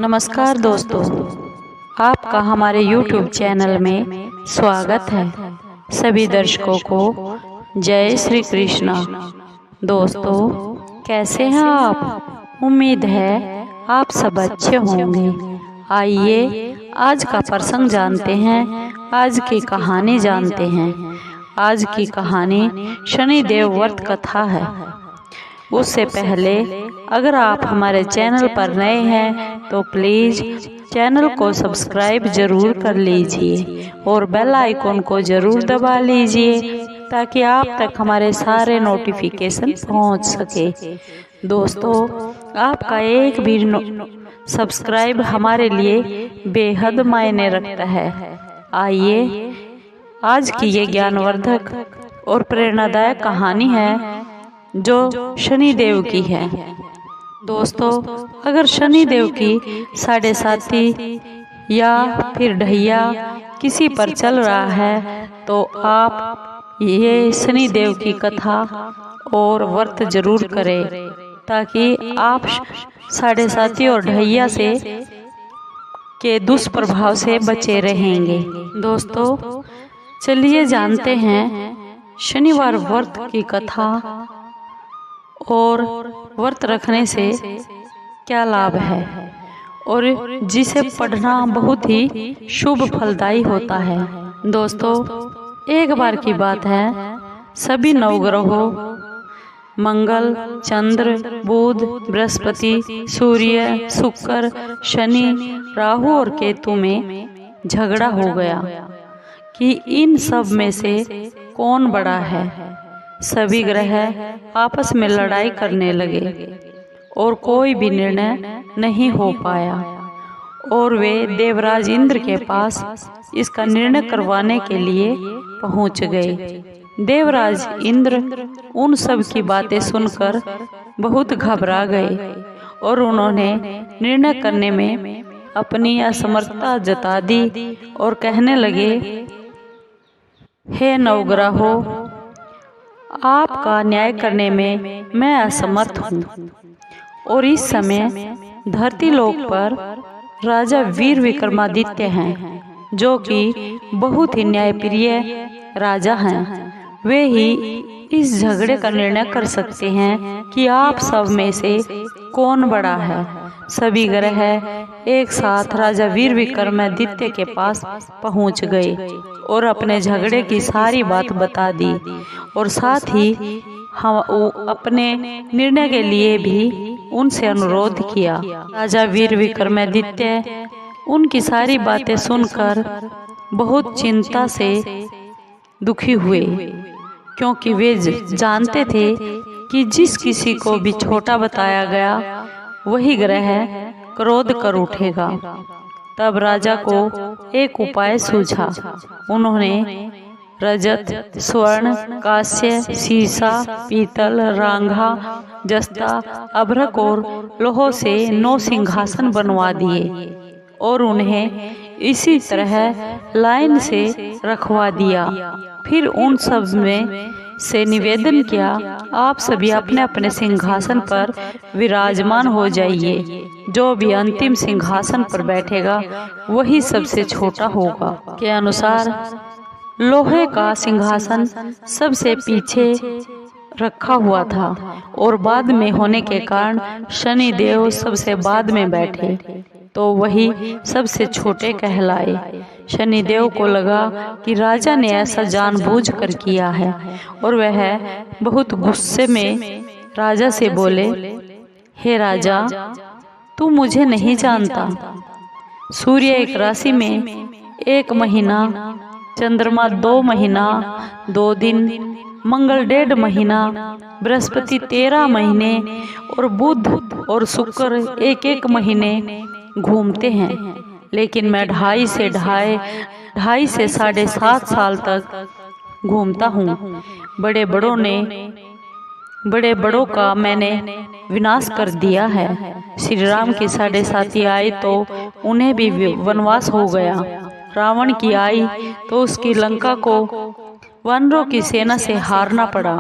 नमस्कार दोस्तों, आपका हमारे YouTube चैनल में स्वागत है। सभी दर्शकों को जय श्री कृष्णा। दोस्तों, कैसे हैं आप? उम्मीद है आप सब अच्छे होंगे। आइए आज का प्रसंग जानते हैं, आज की कहानी जानते हैं। आज की कहानी शनिदेव व्रत कथा है। उससे पहले अगर आप हमारे चैनल पर नए हैं तो प्लीज़ चैनल को सब्सक्राइब जरूर कर लीजिए और बेल आइकन को जरूर दबा लीजिए ताकि आप तक हमारे सारे नोटिफिकेशन पहुंच सके। दोस्तों, आपका एक भी सब्सक्राइब हमारे लिए बेहद मायने रखता है। आइए आज की ये ज्ञानवर्धक और प्रेरणादायक कहानी है जो शनिदेव की है। दोस्तों, अगर शनिदेव की साढ़े साथी या फिर ढैया किसी पर चल रहा है तो आप ये शनिदेव की कथा और व्रत जरूर करें ताकि आप साढ़े साथी और ढैया से के दुष्प्रभाव से बचे रहेंगे। दोस्तों, चलिए जानते हैं शनिवार व्रत की कथा और व्रत रखने से क्या लाभ है और जिसे पढ़ना बहुत ही शुभ फलदायी होता है। दोस्तों, एक बार की बात है, सभी नवग्रहों मंगल, चंद्र, बुध, बृहस्पति, सूर्य, शुक्र, शनि, राहु और केतु में झगड़ा हो गया कि इन सब में से कौन बड़ा है। सभी ग्रह आपस में लड़ाई करने लगे और कोई भी निर्णय नहीं हो पाया और वे देवराज इंद्र के पास इसका निर्णय करवाने के लिए पहुंच गए। देवराज इंद्र उन सब की बातें सुनकर बहुत घबरा गए और उन्होंने निर्णय करने में अपनी असमर्थता जता दी और कहने लगे, हे नवग्रहों, आपका न्याय करने में मैं असमर्थ हूँ। और इस समय धरती लोक पर राजा वीर विक्रमादित्य हैं, जो कि बहुत ही न्यायप्रिय राजा हैं। वे ही इस झगड़े का निर्णय कर सकते हैं कि आप सब में से कौन बड़ा है। सभी ग्रह एक साथ राजा वीर विक्रमादित्य के पास पहुंच गए और अपने झगड़े की सारी बात बता दी और साथ ही हम अपने निर्णय के लिए भी उनसे अनुरोध किया। राजा वीर विक्रमादित्य उनकी सारी बातें सुनकर बहुत चिंता से दुखी हुए, क्योंकि वे जानते थे कि जिस किसी को भी छोटा बताया गया वही ग्रह क्रोध कर उठेगा। तब राजा को एक उपाय सूझा। उन्होंने रजत, स्वर्ण, कांस्य, सीसा, पीतल, रांगा, जस्ता, अभ्रक और लोहों से 9 सिंहासन बनवा दिए और उन्हें इसी तरह लाइन से रखवा दिया। फिर उन सब में से निवेदन किया, आप सभी अपने अपने सिंहासन पर विराजमान हो जाइए। जो भी अंतिम सिंहासन पर बैठेगा वही सबसे छोटा होगा। के अनुसार लोहे का सिंहासन सबसे पीछे रखा हुआ था और बाद में होने के कारण शनिदेव सबसे बाद में बैठे तो वही सबसे छोटे कहलाए। शनिदेव को लगा कि राजा ने ऐसा जानबूझकर किया है और वह बहुत गुस्से में राजा से बोले, हे राजा, तू मुझे नहीं जानता। सूर्य एक राशि में 1 महीना, चंद्रमा 2 महीना 2 दिन, मंगल 1.5 महीना, बृहस्पति 13 महीने और बुध और शुक्र 1-1 महीने घूमते हैं, लेकिन मैं 2.5 से 7.5 साल तक घूमता हूँ। बड़े बड़ों का मैंने विनाश कर दिया है। श्री राम की 7.5 आई तो उन्हें भी वनवास हो गया। रावण की आई तो उसकी लंका को वानरों की सेना से हारना पड़ा।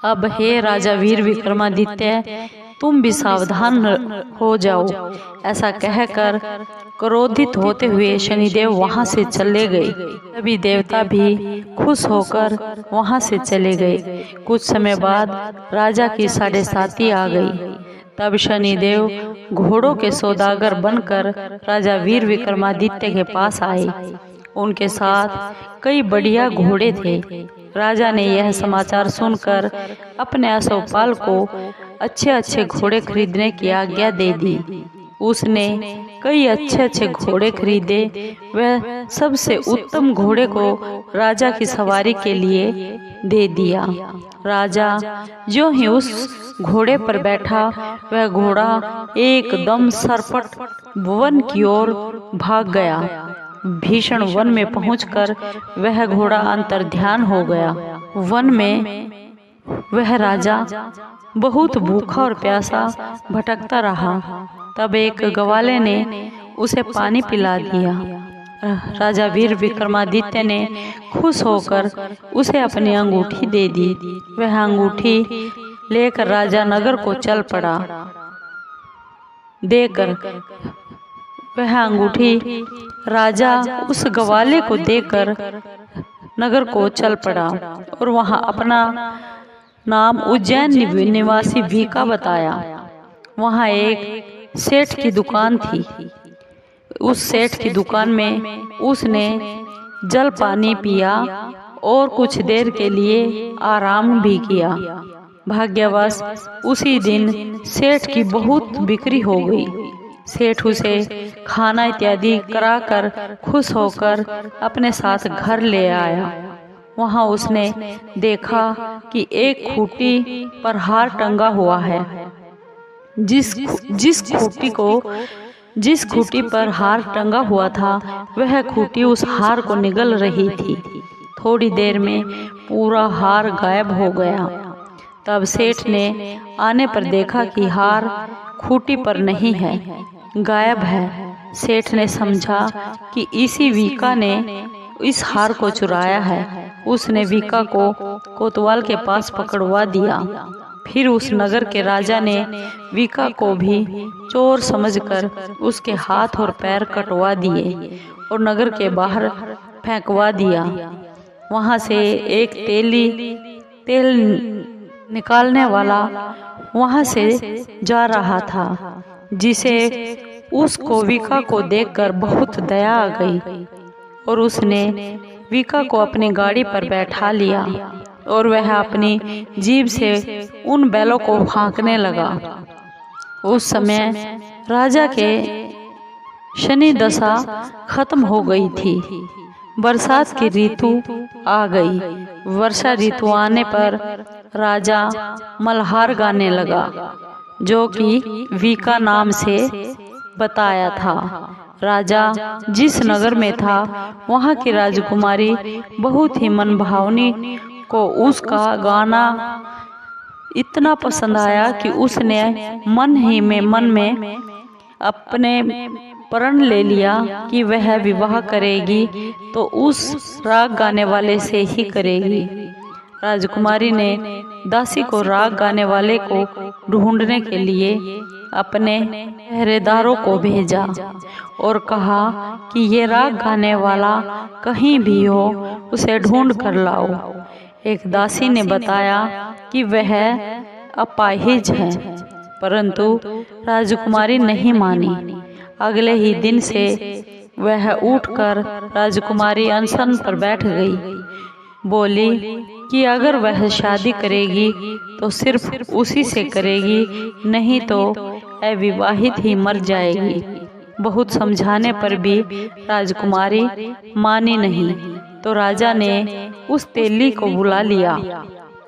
अब हे राजा वीर विक्रमादित्य, तुम भी सावधान हो जाओ। ऐसा कहकर क्रोधित होते हुए शनिदेव वहां से चले गए। तभी देवता भी खुश होकर वहां से चले गए। कुछ समय बाद राजा की 7:30 आ गई। तब शनिदेव घोड़ों के सौदागर बनकर राजा वीर विक्रमादित्य के पास आए। उनके साथ कई बढ़िया घोड़े थे। राजा ने यह समाचार सुनकर अपने अश्वपाल को अच्छे अच्छे घोड़े खरीदने की आज्ञा दे दी। उसने कई अच्छे अच्छे घोड़े खरीदे। वह सबसे उत्तम घोड़े को राजा की सवारी के लिए दे दिया। राजा जो ही उस घोड़े पर बैठा, वह घोड़ा एकदम सरपट वन की ओर भाग गया। भीषण वन में पहुंचकर वह घोड़ा अंतर्ध्यान हो गया। वन में वह राजा बहुत भूखा और प्यासा भटकता रहा। तब एक ग्वाले ने उसे पानी पिला दिया। राजा वीर विक्रमादित्य ने खुश होकर उसे अपनी अंगूठी दे दी। वह अंगूठी लेकर राजा नगर को चल पड़ा। देकर वह अंगूठी राजा उस ग्वाले को देकर नगर को चल पड़ा और वहां अपना नाम उज्जैन निवासी वीका बताया। वहां एक सेठ की दुकान थी। उस सेठ की दुकान में उसने जल पानी पिया और कुछ देर के लिए आराम भी किया। भाग्यवश उसी दिन सेठ की बहुत बिक्री हो गई। सेठ उसे खाना इत्यादि कराकर खुश होकर अपने साथ घर ले आया। वहां उसने देखा कि एक खूंटी पर हार टंगा हुआ है। जिस खूंटी पर हार टंगा हुआ था, वह खूंटी उस हार को निगल रही थी। थोड़ी देर में पूरा हार गायब हो गया। तब सेठ ने आने पर देखा कि हार खूंटी पर नहीं है, गायब है। सेठ ने समझा कि इसी वीका ने इस हार को चुराया है। उसने वीका को कोतवाल के पास पकड़वा दिया। फिर उस नगर के राजा ने वीका को भी चोर समझकर उसके हाथ और पैर कटवा दिए और नगर के बाहर फेंकवा दिया। वहां से एक तेल निकालने वाला वहां से जा रहा था, जिसे उसको वीका को देखकर बहुत दया आ गई और उसने वीका को अपनी गाड़ी पर बैठा लिया और वह अपनी जीभ से उन बैलों को हाँकने लगा। उस समय राजा के शनि दशा खत्म हो गई थी। बरसात की ऋतु आ गई। वर्षा ऋतु आने पर राजा मल्हार गाने लगा, जो कि वीका नाम से बताया था। राजा जिस नगर में था, वहां की राजकुमारी बहुत ही मनभावनी को उसका गाना इतना पसंद आया कि उसने मन में अपने प्रण ले लिया कि वह विवाह करेगी तो उस राग गाने वाले से ही करेगी। राजकुमारी ने दासी को राग गाने वाले को ढूंढने के लिए अपने पहरेदारों को भेजा और कहा कि ये राग गाने वाला कहीं भी हो, उसे ढूंढ कर लाओ। एक दासी ने बताया कि वह अपाहिज है, परंतु राजकुमारी नहीं मानी। अगले ही दिन से वह उठकर राजकुमारी अनशन पर बैठ गई। बोली कि अगर वह शादी करेगी तो सिर्फ उसी से करेगी, नहीं तो अविवाहित ही मर जाएगी। बहुत समझाने पर भी राजकुमारी मानी नहीं, तो राजा ने उस तेली को बुला लिया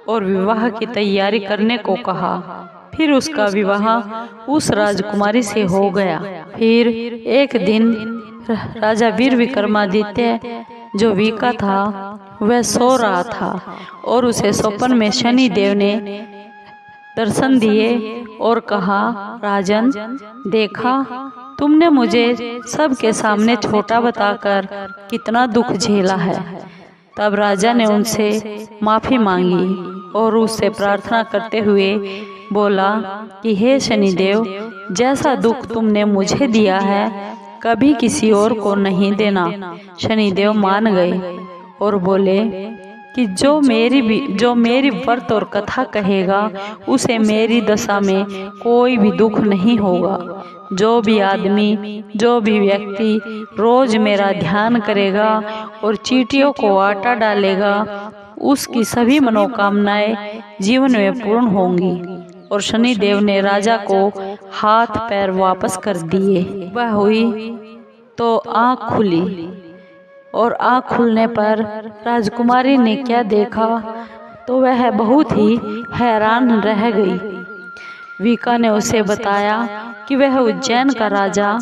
और विवाह की तैयारी करने को कहा। फिर उसका विवाह उस राजकुमारी से हो गया। फिर एक दिन राजा वीर विक्रमादित्य जो वीका था, वह सो रहा था और उसे स्वप्न में शनि देव ने दर्शन दिए और कहा, राजन, देखा तुमने मुझे सबके सामने छोटा बताकर कितना दुख झेला है। तब राजा ने उनसे माफी मांगी और उससे प्रार्थना करते हुए बोला कि हे शनिदेव, जैसा दुख तुमने मुझे दिया है कभी किसी और को नहीं देना। शनिदेव मान गए और बोले कि जो मेरी व्रत और कथा कहेगा उसे मेरी दशा में कोई भी दुख नहीं होगा। जो भी आदमी, जो भी व्यक्ति रोज मेरा ध्यान करेगा और चींटियों को आटा डालेगा, उसकी सभी मनोकामनाएं जीवन में पूर्ण होंगी। और शनिदेव ने राजा को हाथ पैर वापस कर दिए। वह हुई तो आँख खुली, और आँख खुलने पर राजकुमारी ने क्या देखा तो वह बहुत ही हैरान रह गई। विका ने उसे बताया कि वह उज्जैन का राजा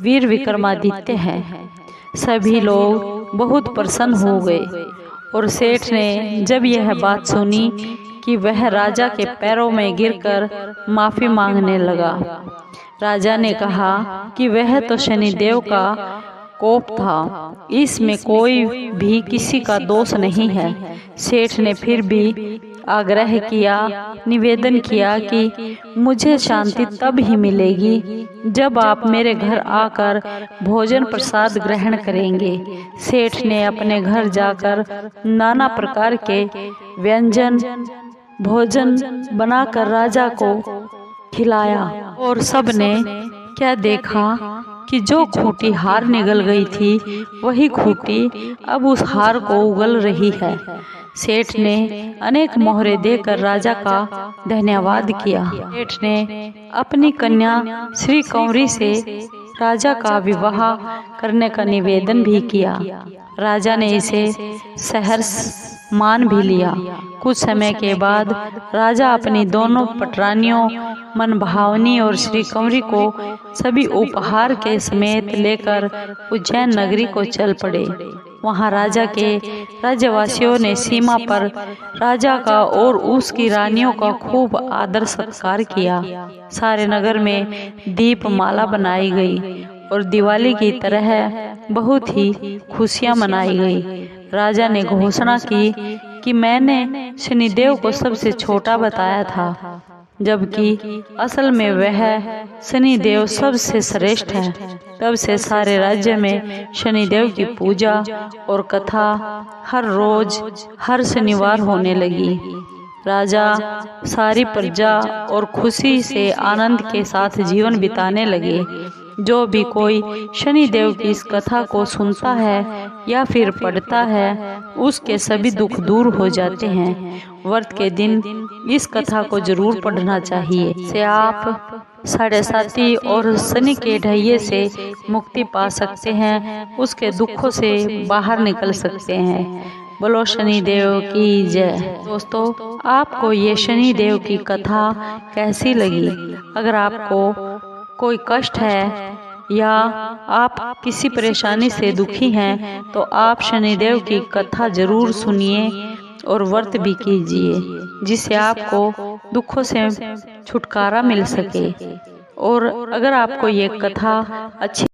वीर विक्रमादित्य है। सभी लोग बहुत प्रसन्न हो गए और सेठ ने जब यह बात सुनी कि वह राजा के पैरों में गिरकर माफी मांगने लगा। राजा ने कहा कि वह तो शनिदेव का कोप था, इसमें कोई भी किसी का दोष नहीं है। सेठ ने फिर भी आग्रह किया, निवेदन किया कि मुझे शांति तब ही मिलेगी जब आप मेरे घर आकर भोजन प्रसाद ग्रहण करेंगे। सेठ ने अपने घर जाकर नाना प्रकार के व्यंजन भोजन बनाकर राजा को खिलाया और सबने क्या देखा कि जो खूंटी हार निगल गई थी वही खूंटी अब उस हार को उगल रही है। सेठ ने अनेक मोहरे देकर राजा का धन्यवाद किया। सेठ ने अपनी कन्या श्री कंवरी से राजा का विवाह करने का निवेदन भी किया। राजा ने इसे सहर्ष मान भी लिया। कुछ समय के बाद राजा अपनी दोनों पटरानियों मनभावनी और श्री कंवरी को सभी उपहार के समेत लेकर उज्जैन नगरी को चल पड़े। वहां राजा के राज्यवासियों ने सीमा पर राजा का और उसकी रानियों का खूब आदर सत्कार किया। सारे नगर में दीपमाला बनाई गई और दिवाली की तरह बहुत ही खुशियां मनाई गई। राजा ने घोषणा की कि मैंने शनिदेव को सबसे छोटा बताया था, जबकि असल में वह शनिदेव सबसे श्रेष्ठ है। तब से सारे राज्य में शनिदेव की पूजा और कथा हर रोज हर शनिवार होने लगी। राजा, सारी प्रजा और खुशी से आनंद के साथ जीवन बिताने लगे। जो भी कोई शनिदेव की इस कथा को सुनता है या फिर पढ़ता है, उसके सभी दुख दूर हो जाते हैं। व्रत के दिन इस कथा को जरूर पढ़ना चाहिए। से आप साढ़े साथी और शनि के ढैये से मुक्ति पा सकते हैं, उसके दुखों से बाहर निकल सकते हैं। बोलो शनिदेव की जय। दोस्तों, आपको ये शनिदेव की कथा कैसी लगी? अगर आपको कोई कष्ट है या आप किसी परेशानी से दुखी हैं तो आप शनिदेव की कथा जरूर सुनिए और व्रत भी कीजिए, जिससे आपको दुखों से छुटकारा मिल सके। और अगर आपको ये कथा अच्छी